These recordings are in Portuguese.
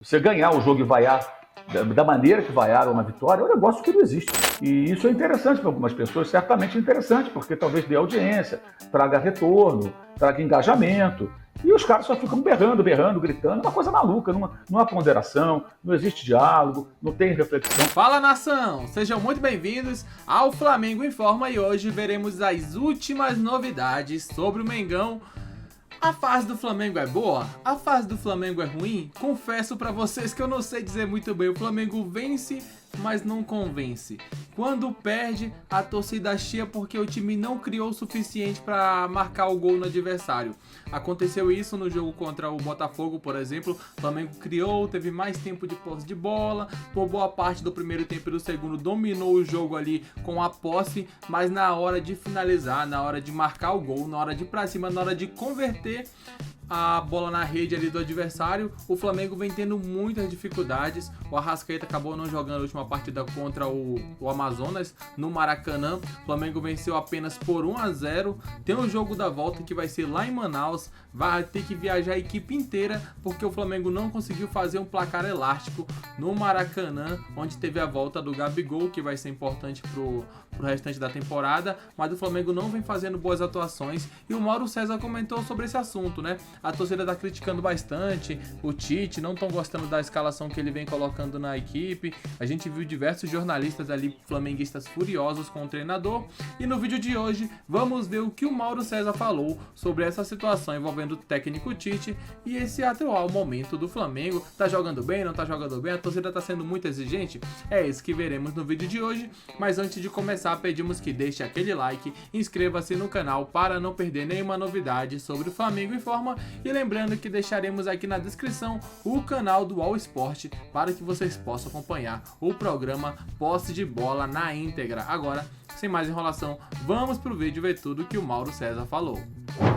Você ganhar o jogo e vaiar da maneira que vaiaram na vitória é um negócio que não existe. E isso é interessante para algumas pessoas, certamente interessante, porque talvez dê audiência, traga retorno, traga engajamento. E os caras só ficam berrando, gritando, uma coisa maluca, não há ponderação, não existe diálogo, não tem reflexão. Fala, nação! Sejam muito bem-vindos ao Flamengo Informa e hoje veremos as últimas novidades sobre o Mengão. A fase do Flamengo é boa? A fase do Flamengo é ruim? Confesso pra vocês que eu não sei dizer muito bem. O Flamengo vence, mas não convence. Quando perde, a torcida chia porque o time não criou o suficiente para marcar o gol no adversário. Aconteceu isso no jogo contra o Botafogo, por exemplo. O Flamengo criou, teve mais tempo de posse de bola, por boa parte do primeiro tempo e do segundo dominou o jogo ali com a posse, mas na hora de finalizar, na hora de marcar o gol, na hora de ir pra cima, na hora de converter a bola na rede ali do adversário, o Flamengo vem tendo muitas dificuldades. O Arrascaeta acabou não jogando a última partida contra o Amazonas no Maracanã. O Flamengo venceu apenas por 1-0. Tem o jogo da volta que vai ser lá em Manaus. Vai ter que viajar a equipe inteira porque o Flamengo não conseguiu fazer um placar elástico no Maracanã, onde teve a volta do Gabigol, que vai ser importante pro restante da temporada, mas o Flamengo não vem fazendo boas atuações e o Mauro César comentou sobre esse assunto, né? A torcida tá criticando bastante o Tite, não estão gostando da escalação que ele vem colocando na equipe. A gente viu diversos jornalistas ali flamenguistas furiosos com o treinador e no vídeo de hoje vamos ver o que o Mauro César falou sobre essa situação envolvendo o técnico Tite e esse atual momento do Flamengo. Tá jogando bem, não tá jogando bem? A torcida tá sendo muito exigente? É isso que veremos no vídeo de hoje, mas antes de começar pedimos que deixe aquele like, inscreva-se no canal para não perder nenhuma novidade sobre o Flamengo Informa e lembrando que deixaremos aqui na descrição o canal do All Sport para que vocês possam acompanhar o programa Posse de Bola na íntegra. Agora, sem mais enrolação, vamos pro vídeo ver tudo que o Mauro César falou.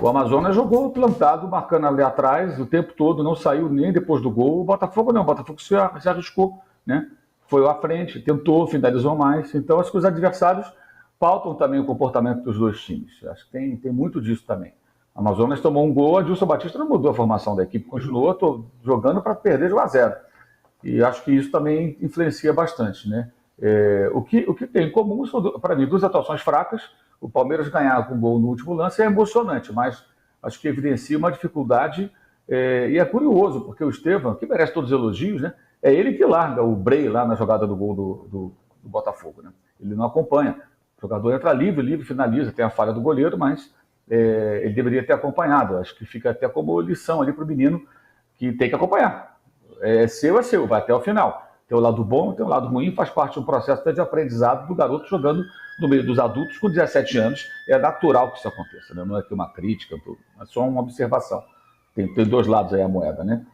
O Amazonas jogou plantado, marcando ali atrás o tempo todo, não saiu nem depois do gol. O Botafogo não, o Botafogo se arriscou, né? Foi à frente, tentou, finalizou mais. Então, acho que os adversários pautam também o comportamento dos dois times. Acho que tem muito disso também. A Amazonas tomou um gol, a Adilson Batista não mudou a formação da equipe, continuou jogando para perder de 1-0. E acho que isso também influencia bastante, né? O que tem em comum são, para mim, duas atuações fracas. O Palmeiras ganhar com gol no último lance é emocionante, mas acho que evidencia uma dificuldade. E é curioso, porque o Estevão, que merece todos os elogios, né? É ele que larga o Brey lá na jogada do gol do Botafogo, né? Ele não acompanha. O jogador entra livre, finaliza, tem a falha do goleiro, mas ele deveria ter acompanhado. Acho que fica até como lição ali para o menino que tem que acompanhar. É seu, vai até o final. Tem o lado bom, tem o lado ruim, faz parte do processo de aprendizado do garoto jogando no meio dos adultos com 17 anos. É natural que isso aconteça, né? Não é que uma crítica, é só uma observação. Tem dois lados aí a moeda, né?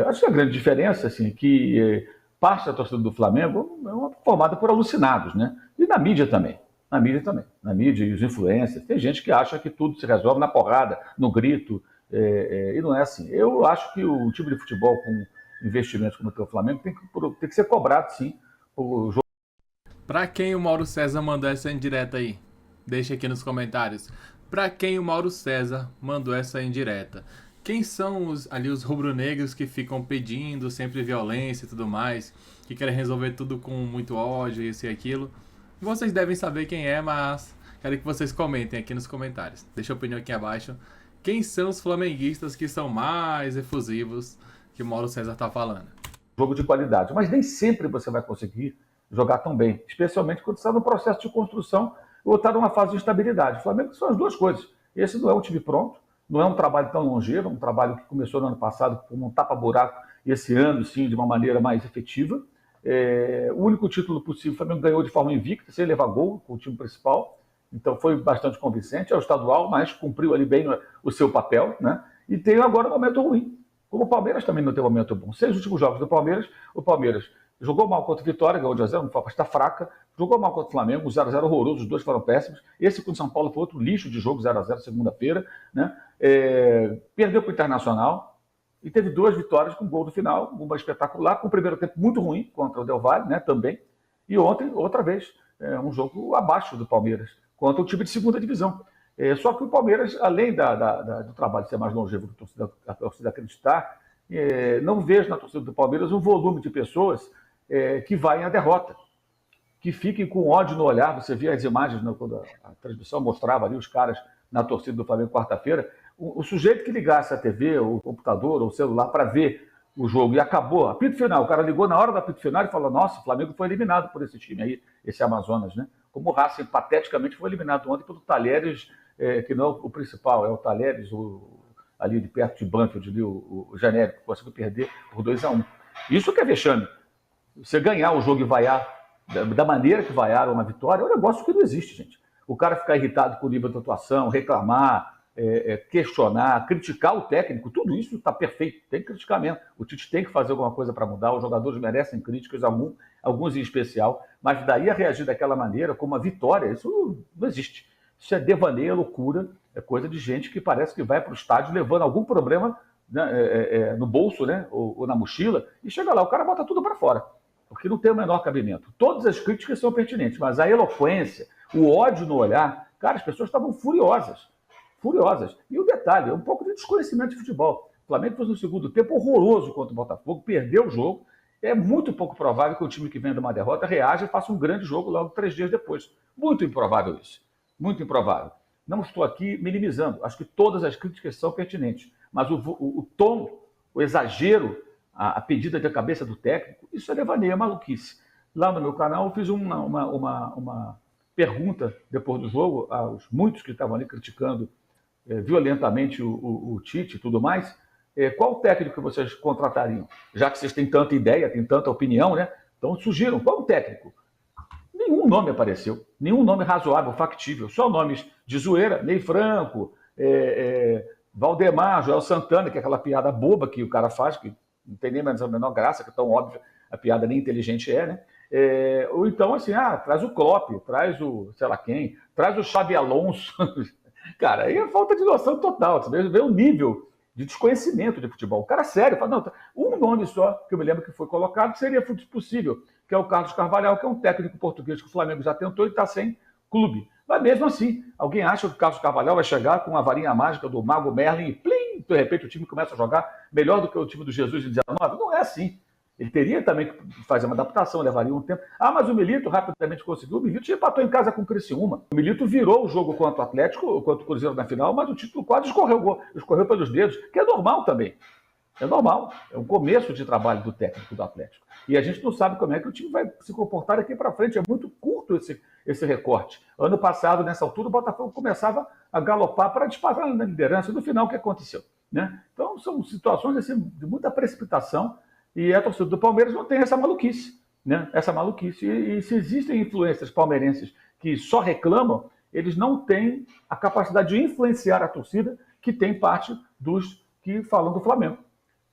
Acho que a grande diferença, assim, que parte da torcida do Flamengo é formada por alucinados, né? E na mídia também. Na mídia e os influencers. Tem gente que acha que tudo se resolve na porrada, no grito, e não é assim. Eu acho que o time de futebol com investimentos como o Flamengo tem que ser cobrado, sim, por jogo. Pra quem o Mauro César mandou essa indireta aí? Deixa aqui nos comentários. Pra quem o Mauro César mandou essa indireta? Quem são os rubro-negros que ficam pedindo sempre violência e tudo mais, que querem resolver tudo com muito ódio, isso e aquilo? Vocês devem saber quem é, mas quero que vocês comentem aqui nos comentários. Deixa a opinião aqui abaixo. Quem são os flamenguistas que são mais efusivos que o Mauro César tá falando? Jogo de qualidade, mas nem sempre você vai conseguir jogar tão bem, especialmente quando está no processo de construção ou está numa fase de instabilidade. O Flamengo são as duas coisas. Esse não é um time pronto, não é um trabalho tão longevo, um trabalho que começou no ano passado como um tapa-buraco e esse ano, sim, de uma maneira mais efetiva. O único título possível, o Flamengo ganhou de forma invicta, sem levar gol com o time principal, então foi bastante convincente. É o estadual, mas cumpriu ali bem o seu papel, né? E tem agora um momento ruim, como o Palmeiras também não tem um momento bom. 6 últimos jogos do Palmeiras, o Palmeiras jogou mal contra o Vitória, ganhou de 1-0, uma partida fraca, jogou mal contra o Flamengo, 0-0 horroroso, os dois foram péssimos. Esse com o São Paulo foi outro lixo de jogo, 0-0 segunda-feira, né? Perdeu para o Internacional e teve 2 vitórias com gol no final, uma espetacular, com o primeiro tempo muito ruim contra o Del Valle, né, também, e ontem, outra vez, um jogo abaixo do Palmeiras, contra o time de segunda divisão. Só que o Palmeiras, além do trabalho ser mais longevo que a torcida acreditar, não vejo na torcida do Palmeiras um volume de pessoas que vai à derrota, que fiquem com ódio no olhar. Você via as imagens, quando a transmissão mostrava ali os caras na torcida do Flamengo quarta-feira, o sujeito que ligasse a TV, o computador ou o celular para ver o jogo e acabou, apito final, o cara ligou na hora do apito final e falou: nossa, o Flamengo foi eliminado por esse time aí, esse Amazonas, né? Como o Racing pateticamente foi eliminado ontem pelo Talheres, que não é o principal, é o Talheres, ali de perto de Banfield, ali, o genérico, que conseguiu perder por 2-1. Isso que é vexame. Você ganhar o jogo e vaiar da maneira que vaiaram uma vitória é um negócio que não existe, gente. O cara ficar irritado com o nível de atuação, reclamar, questionar, criticar o técnico, tudo isso está perfeito, tem que criticar mesmo. O Tite tem que fazer alguma coisa para mudar, os jogadores merecem críticas, alguns em especial, mas daí a reagir daquela maneira, como uma vitória, isso não existe. Isso é devaneio, é loucura, é coisa de gente que parece que vai para o estádio levando algum problema, né, no bolso, né, ou na mochila, e chega lá, o cara bota tudo para fora, porque não tem o menor cabimento. Todas as críticas são pertinentes, mas a eloquência, o ódio no olhar, cara, as pessoas estavam furiosas. E o detalhe, é um pouco de desconhecimento de futebol. O Flamengo fez um segundo tempo horroroso contra o Botafogo, perdeu o jogo. É muito pouco provável que o time que vem de uma derrota reaja e faça um grande jogo logo 3 dias depois. Muito improvável isso. Muito improvável. Não estou aqui minimizando. Acho que todas as críticas são pertinentes. Mas o tom, o exagero, a pedida de cabeça do técnico, isso é devaneio, é maluquice. Lá no meu canal eu fiz uma pergunta depois do jogo aos muitos que estavam ali criticando violentamente o Tite e tudo mais. Qual técnico que vocês contratariam? Já que vocês têm tanta ideia, têm tanta opinião, né? Então sugiram, qual técnico? Nenhum nome apareceu, nenhum nome razoável, factível, só nomes de zoeira: Ney Franco, Valdemar, Joel Santana, que é aquela piada boba que o cara faz, que não tem nem mais a menor graça, que é tão óbvia, a piada nem inteligente né? Ou então assim, traz o Klopp, traz o sei lá quem, traz o Xabi Alonso. Cara, aí é falta de noção total, você vê o nível de desconhecimento de futebol. O cara sério fala: não, um nome só que eu me lembro que foi colocado que seria possível, que é o Carlos Carvalhal, que é um técnico português que o Flamengo já tentou e está sem clube. Mas mesmo assim, alguém acha que o Carlos Carvalhal vai chegar com a varinha mágica do Mago Merlin e plim, de repente o time começa a jogar melhor do que o time do Jesus de 19? Não é assim. Ele teria também que fazer uma adaptação, levaria um tempo. Mas o Milito rapidamente conseguiu. O Milito já empatou em casa com o Criciúma. O Milito virou o jogo contra o Atlético, contra o Cruzeiro na final, mas o título quase escorreu pelos dedos, que é normal também. É normal. É um começo de trabalho do técnico do Atlético. E a gente não sabe como é que o time vai se comportar daqui para frente. É muito curto esse recorte. Ano passado, nessa altura, o Botafogo começava a galopar para disparar na liderança. E no final, o que aconteceu? Né? Então, são situações assim, de muita precipitação. E a torcida do Palmeiras não tem essa maluquice, né? Essa maluquice. E se existem influências palmeirenses que só reclamam, eles não têm a capacidade de influenciar a torcida, que tem parte dos que falam do Flamengo.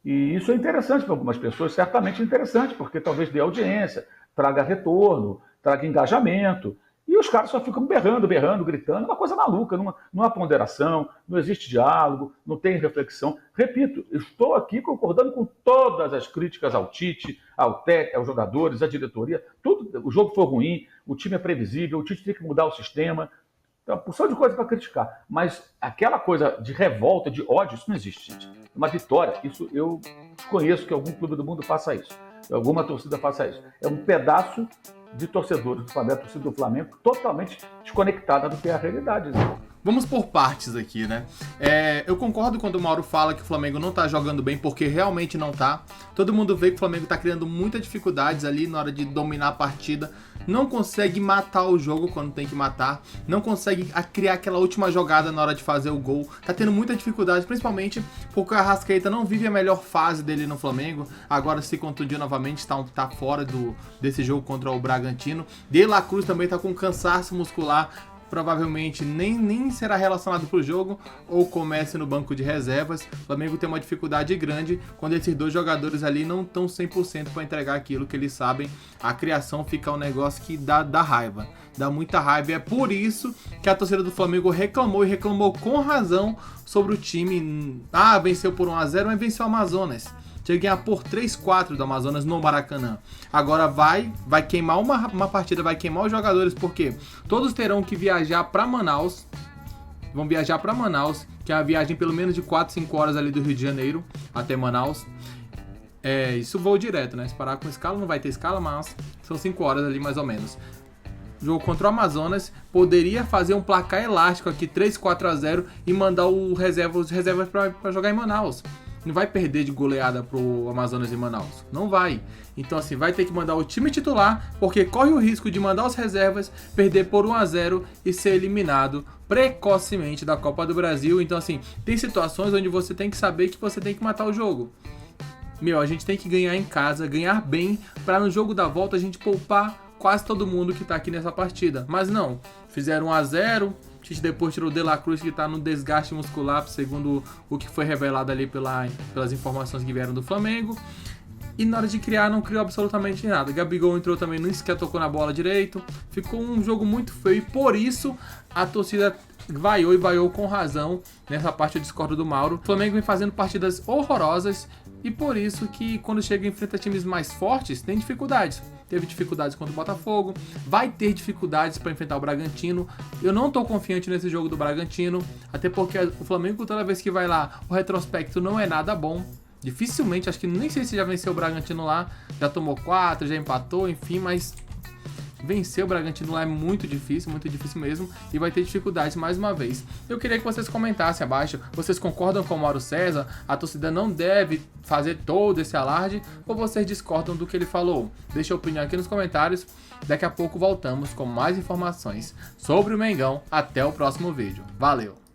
E isso é interessante para algumas pessoas, certamente interessante, porque talvez dê audiência, traga retorno, traga engajamento. E os caras só ficam berrando, gritando, uma coisa maluca, não há ponderação, não existe diálogo, não tem reflexão. Repito, estou aqui concordando com todas as críticas ao Tite, aos jogadores, à diretoria. Tudo, o jogo foi ruim, o time é previsível, o Tite tem que mudar o sistema. Então, porção de coisa para criticar. Mas aquela coisa de revolta, de ódio, isso não existe, gente. Uma vitória, isso eu conheço que algum clube do mundo faça isso, alguma torcida faça isso. É um pedaço de torcedores do Flamengo, torcida do Flamengo, totalmente desconectada do que é a realidade. Né? Vamos por partes aqui, né? Eu concordo quando o Mauro fala que o Flamengo não tá jogando bem, porque realmente não tá. Todo mundo vê que o Flamengo tá criando muitas dificuldades ali na hora de dominar a partida. Não consegue matar o jogo quando tem que matar. Não consegue criar aquela última jogada na hora de fazer o gol. Tá tendo muita dificuldade, principalmente porque o Arrascaeta não vive a melhor fase dele no Flamengo. Agora se contundiu novamente, tá fora desse jogo contra o Bragantino. De La Cruz também tá com cansaço muscular. Provavelmente nem será relacionado para o jogo ou comece no banco de reservas. O Flamengo tem uma dificuldade grande quando esses dois jogadores ali não estão 100% para entregar aquilo que eles sabem. A criação fica um negócio que dá raiva, dá muita raiva. E é por isso que a torcida do Flamengo reclamou com razão sobre o time. Venceu por 1-0, mas venceu o Amazonas. Tinha que ganhar por 3-4 do Amazonas no Maracanã. Agora vai queimar uma partida, vai queimar os jogadores, porque todos terão que viajar para Manaus. vão viajar para Manaus, que é uma viagem pelo menos de 4, 5 horas ali do Rio de Janeiro até Manaus. Isso voo direto, né? Se parar com escala, não vai ter escala, mas são 5 horas ali mais ou menos. Jogo contra o Amazonas, poderia fazer um placar elástico aqui, 3-4-0 e mandar os reservas para jogar em Manaus. Não vai perder de goleada pro Amazonas em Manaus. Não vai. Então assim, vai ter que mandar o time titular, porque corre o risco de mandar os reservas, perder por 1-0 e ser eliminado precocemente da Copa do Brasil. Então assim, tem situações onde você tem que saber que você tem que matar o jogo. A gente tem que ganhar em casa, ganhar bem, para no jogo da volta a gente poupar quase todo mundo que tá aqui nessa partida. Mas não, fizeram 1-0, a gente depois tirou o De La Cruz, que tá no desgaste muscular, segundo o que foi revelado ali pelas informações que vieram do Flamengo. E na hora de criar, não criou absolutamente nada. Gabigol entrou também, nem sequer tocou na bola direito. Ficou um jogo muito feio e por isso a torcida vaiou com razão. Nessa parte eu discordo do Mauro. O Flamengo vem fazendo partidas horrorosas e por isso que quando chega e enfrenta times mais fortes, tem dificuldades. Teve dificuldades contra o Botafogo, vai ter dificuldades para enfrentar o Bragantino. Eu não tô confiante nesse jogo do Bragantino, até porque o Flamengo, toda vez que vai lá, o retrospecto não é nada bom. Dificilmente, acho que nem sei se já venceu o Bragantino lá, já tomou 4, já empatou, enfim, mas vencer o Bragantino lá é muito difícil mesmo, e vai ter dificuldades mais uma vez. Eu queria que vocês comentassem abaixo, vocês concordam com o Mauro César? A torcida não deve fazer todo esse alarde, ou vocês discordam do que ele falou? Deixa a opinião aqui nos comentários, daqui a pouco voltamos com mais informações sobre o Mengão. Até o próximo vídeo, valeu!